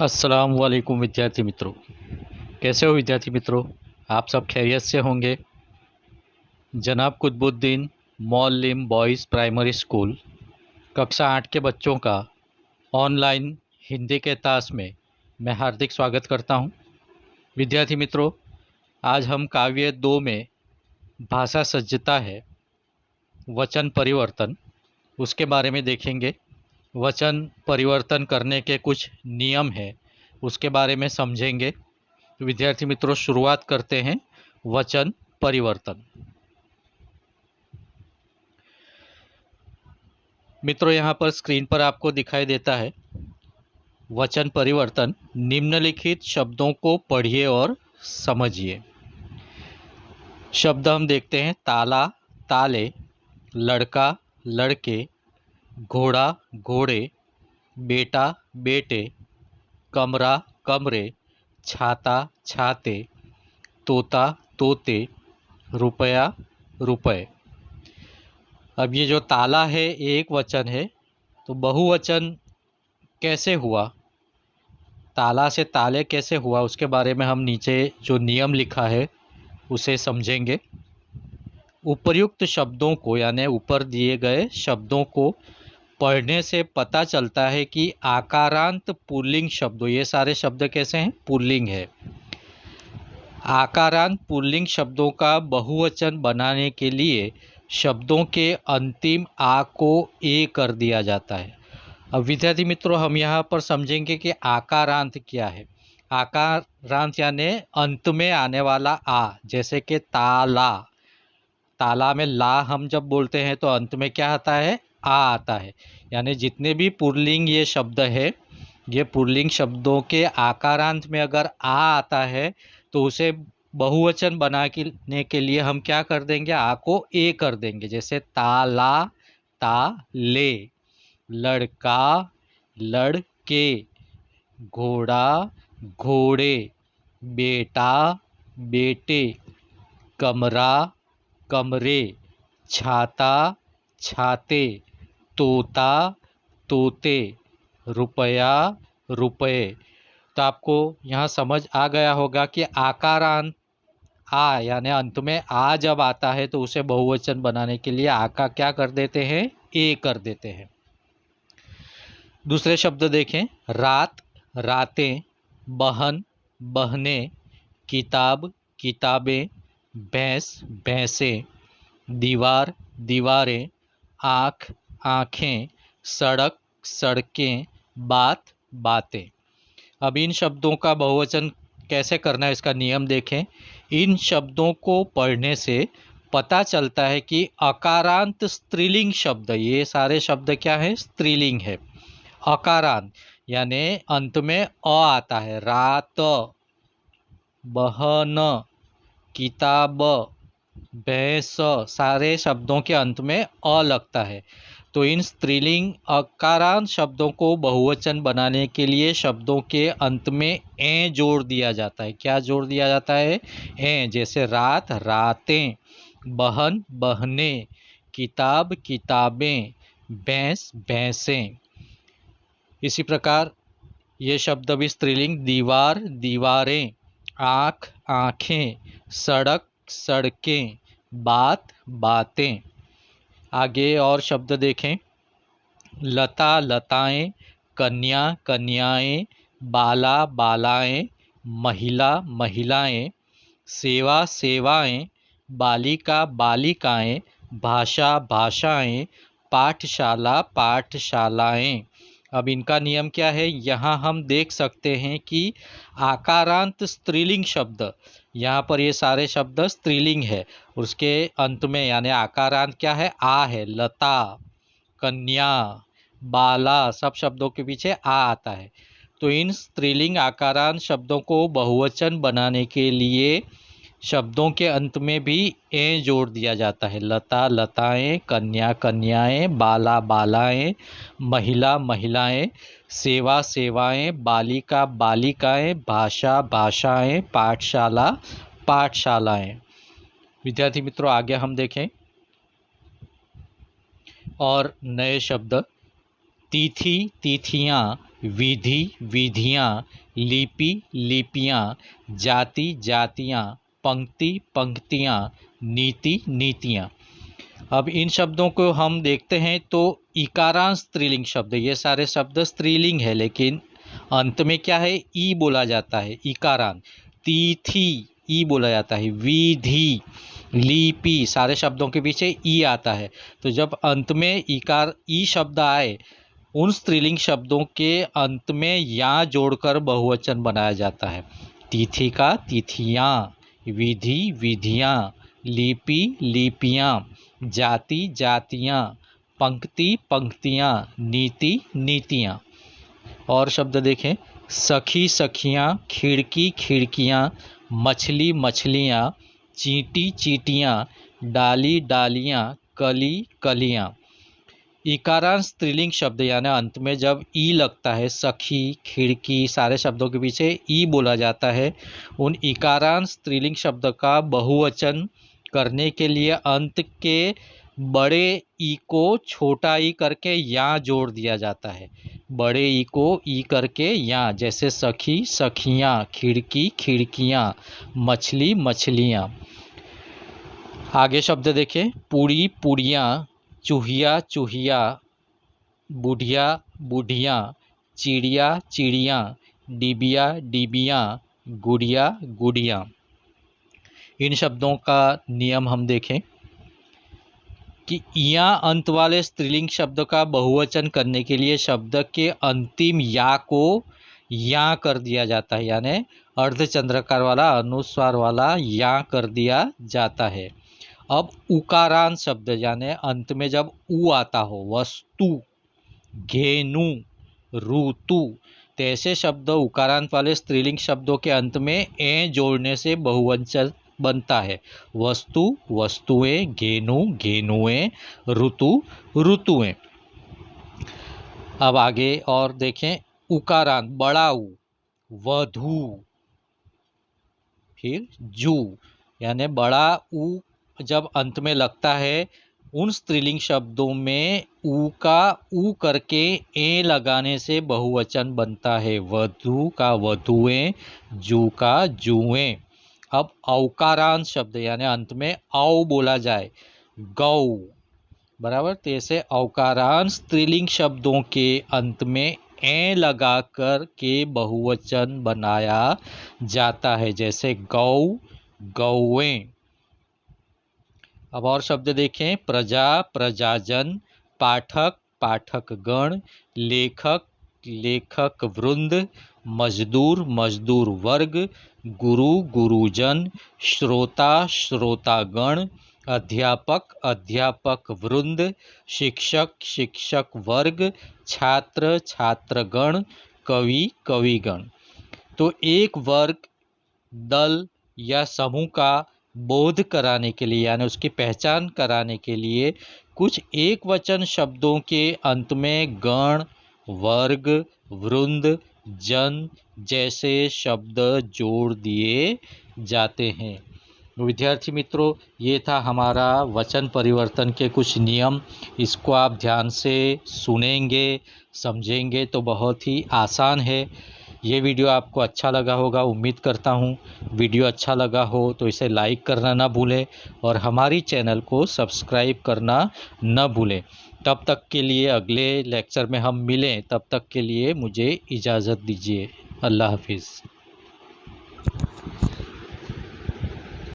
अस्सलाम वालेकुम विद्यार्थी मित्रों। कैसे हो विद्यार्थी मित्रों? आप सब खैरियत से होंगे। जनाब कुतुबुद्दीन मौल्लिम बॉयज़ प्राइमरी स्कूल कक्षा 8 के बच्चों का ऑनलाइन हिंदी के तास में मैं हार्दिक स्वागत करता हूं। विद्यार्थी मित्रों, आज हम काव्य 2 में भाषा सज्जता है वचन परिवर्तन, उसके बारे में देखेंगे। वचन परिवर्तन करने के कुछ नियम हैं, उसके बारे में समझेंगे। विद्यार्थी मित्रों, शुरुआत करते हैं वचन परिवर्तन। मित्रों, यहाँ पर स्क्रीन पर आपको दिखाई देता है वचन परिवर्तन। निम्नलिखित शब्दों को पढ़िए और समझिए। शब्द हम देखते हैं: ताला, ताले, लड़का, लड़के, घोड़ा, घोड़े, बेटा, बेटे, कमरा, कमरे, छाता, छाते, तोता, तोते, रुपया, रुपए। अब ये जो ताला है एक वचन है, तो बहुवचन कैसे हुआ, ताला से ताले कैसे हुआ, उसके बारे में हम नीचे जो नियम लिखा है उसे समझेंगे। उपर्युक्त शब्दों को यानी ऊपर दिए गए शब्दों को पढ़ने से पता चलता है कि आकारांत पुल्लिंग शब्दों, ये सारे शब्द कैसे हैं? पुल्लिंग है। आकारांत पुल्लिंग शब्दों का बहुवचन बनाने के लिए शब्दों के अंतिम आ को ए कर दिया जाता है। अब विद्यार्थी मित्रों, हम यहाँ पर समझेंगे कि आकारांत क्या है। आकारांत यानी अंत में आने वाला आ, जैसे कि ताला। ताला में ला हम जब बोलते हैं तो अंत में क्या आता है? आ आता है। यानी जितने भी पुल्लिंग ये शब्द है, ये पुल्लिंग शब्दों के आकारांत में अगर आ आता है तो उसे बहुवचन बनाने के लिए हम क्या कर देंगे? आ को ए कर देंगे। जैसे ताला, ताले, लड़का, लड़के, घोड़ा, घोड़े, बेटा, बेटे, कमरा, कमरे, छाता, छाते, तोता, तोते, रुपया, रुपए। तो आपको यहाँ समझ आ गया होगा कि आकारांत आ यानी अंत में आ जब आता है तो उसे बहुवचन बनाने के लिए आ का क्या कर देते हैं? ए कर देते हैं। दूसरे शब्द देखें: रात, रातें, बहन, बहनें, किताब, किताबें, भैंस, भैंसें, दीवार, दीवारें, आँख, आँखें, सड़क, सड़कें, बात, बातें। अब इन शब्दों का बहुवचन कैसे करना है, इसका नियम देखें। इन शब्दों को पढ़ने से पता चलता है कि अकारांत स्त्रीलिंग शब्द, ये सारे शब्द क्या है? स्त्रीलिंग है। अकारांत यानी अंत में अ आता है। रात, बहन, किताब, भैंस, सारे शब्दों के अंत में अ लगता है। तो इन स्त्रीलिंग अकारांत शब्दों को बहुवचन बनाने के लिए शब्दों के अंत में ए जोड़ दिया जाता है। क्या जोड़ दिया जाता है? ए। जैसे रात, रातें, बहन, बहनें, किताब, किताबें, भैंस, भैंसें। इसी प्रकार ये शब्द भी स्त्रीलिंग: दीवार, दीवारें, आँख, आँखें, सड़क, सड़कें, बात, बातें। आगे और शब्द देखें: लता, लताएं, कन्या, कन्याएं, बाला, बालाएं, महिला, महिलाएं, सेवा, सेवाएं, बालिका, बालिकाएं, भाषा, भाषाएं, पाठशाला, पाठशालाएं। अब इनका नियम क्या है? यहाँ हम देख सकते हैं कि आकारांत स्त्रीलिंग शब्द, यहाँ पर ये सारे शब्द स्त्रीलिंग है। उसके अंत में यानी आकारांत क्या है? आ है। लता, कन्या, बाला, सब शब्दों के पीछे आ आता है। तो इन स्त्रीलिंग आकारांत शब्दों को बहुवचन बनाने के लिए शब्दों के अंत में भी ए जोड़ दिया जाता है। लता, लताएं, कन्या, कन्याएं, बाला, बालाएं, महिला, महिलाएं, सेवा, सेवाएं, बालिका, बालिकाएं, भाषा, भाषाएं, पाठशाला, पाठशालाएं। विद्यार्थी मित्रों, आगे हम देखें और नए शब्द: तिथि, तिथियां, विधि विधियाँ, लिपि लिपियाँ, जाति जातियाँ, पंक्ति पंक्तियाँ, नीति नीतियाँ। अब इन शब्दों को हम देखते हैं तो इकारांत स्त्रीलिंग शब्द, ये सारे शब्द स्त्रीलिंग है लेकिन अंत में क्या है, ई बोला जाता है, इकारांत। तिथि ई बोला जाता है, विधि लिपि सारे शब्दों के पीछे ई आता है। तो जब अंत में इकार ई शब्द आए, उन स्त्रीलिंग शब्दों के अंत में या जोड़कर बहुवचन बनाया जाता है। तिथि का तिथियाँ, विधि विधियाँ, लिपि लिपियाँ, जाति जातियाँ, पंक्ति पंक्तियाँ, नीति नीतियाँ। और शब्द देखें, सखी सखियाँ, खिड़की खिड़कियाँ, मछली मछलियाँ, चींटी चींटियाँ, डाली डालियाँ, कली कलियाँ। इकारांत स्त्रीलिंग शब्द यानी अंत में जब ई लगता है, सखी खिड़की सारे शब्दों के पीछे ई बोला जाता है। उन इकारांत स्त्रीलिंग शब्द का बहुवचन करने के लिए अंत के बड़े ई को छोटा ई करके या जोड़ दिया जाता है। बड़े ई को ई करके या, जैसे सखी सखियाँ, खिड़की खिड़कियाँ, मछली मछलियाँ। आगे शब्द देखें, पूड़ी पूड़ियाँ, चूहिया चूहिया, बुढ़िया बुढ़ियाँ, चिड़िया चिड़ियाँ, डिबिया डिबियाँ, गुड़िया गुड़ियाँ। इन शब्दों का नियम हम देखें कि या अंत वाले स्त्रीलिंग शब्द का बहुवचन करने के लिए शब्द के अंतिम या को या कर दिया जाता है, यानी अर्धचंद्राकार वाला अनुस्वार वाला या कर दिया जाता है। अब उकारांत शब्द यानी अंत में जब उ आता हो, वस्तु घेनु ऋतु, तो ऐसे शब्द उकारांत वाले स्त्रीलिंग शब्दों के अंत में ए जोड़ने से बहुवचन बनता है। वस्तु वस्तुएं, घेनु घेनुएं, ऋतु ऋतुएं। अब आगे और देखें, उकारांत बड़ा उ, वधु, फिर जू, यानी बड़ा उ जब अंत में लगता है, उन स्त्रीलिंग शब्दों में ऊ का ऊ करके ए लगाने से बहुवचन बनता है। वधु का वधुएं, जू का जूएं। अब औकारांत शब्द यानी अंत में औ बोला जाए, गौ बराबर, तो ऐसे औकारांत स्त्रीलिंग शब्दों के अंत में ए लगाकर के बहुवचन बनाया जाता है, जैसे गौ गौएं। अब और शब्द देखें, प्रजा प्रजाजन, पाठक पाठकगण, लेखक लेखक वृंद, मजदूर मजदूर वर्ग, गुरु गुरुजन, श्रोता श्रोतागण, अध्यापक अध्यापक वृंद, शिक्षक शिक्षक वर्ग, छात्र छात्रगण, कवि कविगण। तो एक वर्ग, दल या समूह का बोध कराने के लिए यानी उसकी पहचान कराने के लिए कुछ एक वचन शब्दों के अंत में गण, वर्ग, वृंद, जन जैसे शब्द जोड़ दिए जाते हैं। विद्यार्थी मित्रों, ये था हमारा वचन परिवर्तन के कुछ नियम। इसको आप ध्यान से सुनेंगे समझेंगे तो बहुत ही आसान है। ये वीडियो आपको अच्छा लगा होगा, उम्मीद करता हूँ। वीडियो अच्छा लगा हो तो इसे लाइक करना ना भूलें और हमारी चैनल को सब्सक्राइब करना न भूलें। तब तक के लिए अगले लेक्चर में हम मिलें, तब तक के लिए मुझे इजाज़त दीजिए। अल्लाह हाफिज़।